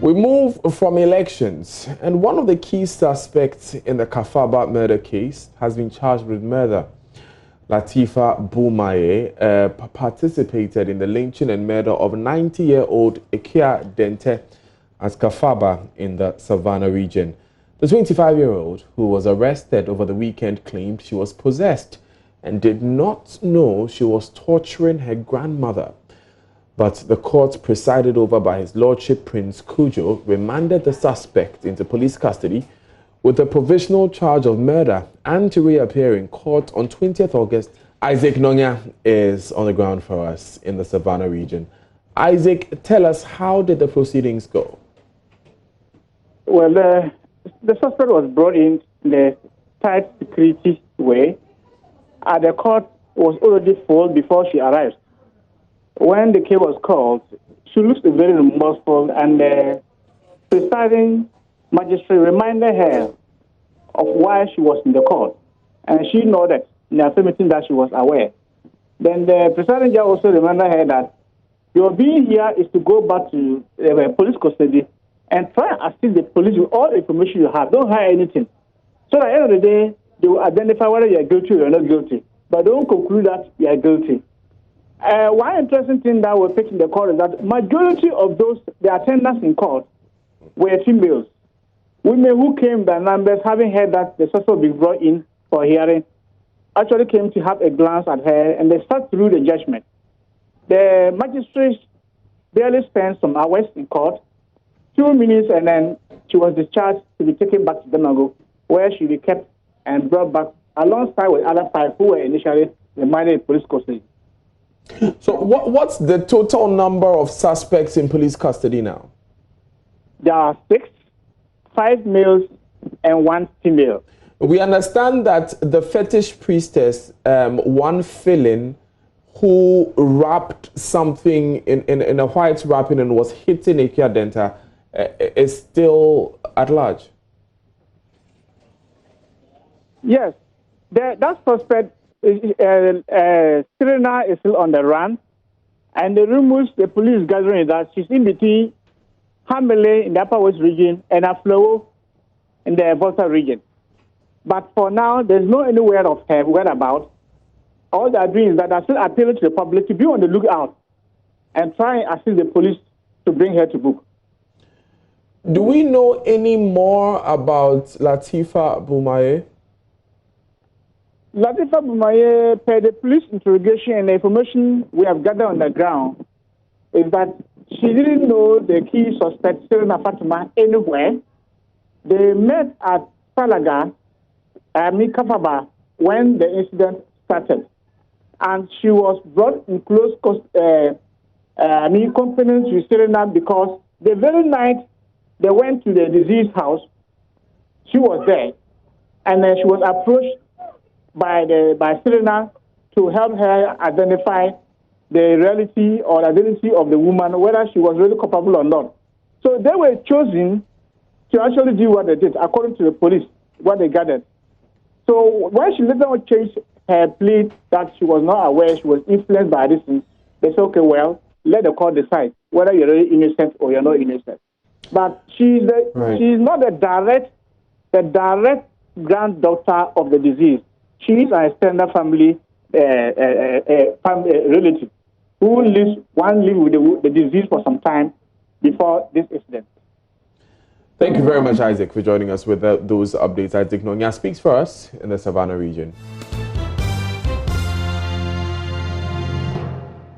We move from elections, and one of the key suspects in the Kafaba murder case has been charged with murder. Latifa Boumaye participated in the lynching and murder of 90-year-old Akua Dentah at Kafaba in the Savannah region. The 25-year-old, who was arrested over the weekend, claimed she was possessed and did not know she was torturing her grandmother. But the court, presided over by His Lordship Prince Kujo, remanded the suspect into police custody with a provisional charge of murder and to reappear in court on 20th August. Isaac Nonya is on the ground for us in the Savannah region. Isaac, tell us, how did the proceedings go? Well, the suspect was brought in the tight security way. The court was already full before she arrived. When the case was called, she looked very remorseful, and the presiding magistrate reminded her of why she was in the court, and she nodded in the affirmative that she was aware. Then the presiding judge also reminded her that your being here is to go back to police custody and try and assist the police with all the information you have. Don't hide anything. So at the end of the day, they will identify whether you are guilty or you're not guilty, but don't conclude that you are guilty. One interesting thing that was taken in the court is that majority of the attendants in court were females. Women who came by numbers, having heard that the suspect was being brought in for hearing, actually came to have a glance at her, and they sat through the judgment. The magistrate barely spent some hours in court, 2 minutes, and then she was discharged to be taken back to Demago, where she be kept and brought back alongside with other 5 who were initially remanded in police custody. So what's the total number of suspects in police custody now? There are 6, 5 males and 1 female. We understand that the fetish priestess, one felon who wrapped something in a white wrapping and was hitting Akua Dentah, is still at large. Yes, that suspect, Serena, is still on the run, and the rumors the police is gathering is that she's in between Hamele in the Upper West region and Aflowo in the Volta region. But for now, there's no anywhere of her whereabouts. All they are doing is that they're still appealing to the public to be on the lookout and try and assist the police to bring her to book. Do we know any more about Latifa Boumaye? Latifa Boumaye, per the police interrogation and the information we have gathered on the ground, is that she didn't know the key suspect, Serena Fatima, anywhere. They met at Salaga, Kafaba, when the incident started. And she was brought in close confidence with Serena because the very night they went to the deceased house, she was there. And then she was approached by Serena to help her identify the reality or identity of the woman, whether she was really culpable or not. So they were chosen to actually do what they did, according to the police, what they gathered. So when she later on changed her plea that she was not aware, she was influenced by this thing, they said, okay, well, let the court decide whether you're really innocent or you're not innocent. But she's not the direct granddaughter of the deceased. She is an extended family relative who lived with the disease for some time before this incident. Thank you very much, Isaac, for joining us with those updates. Isaac Nonya speaks for us in the Savannah region.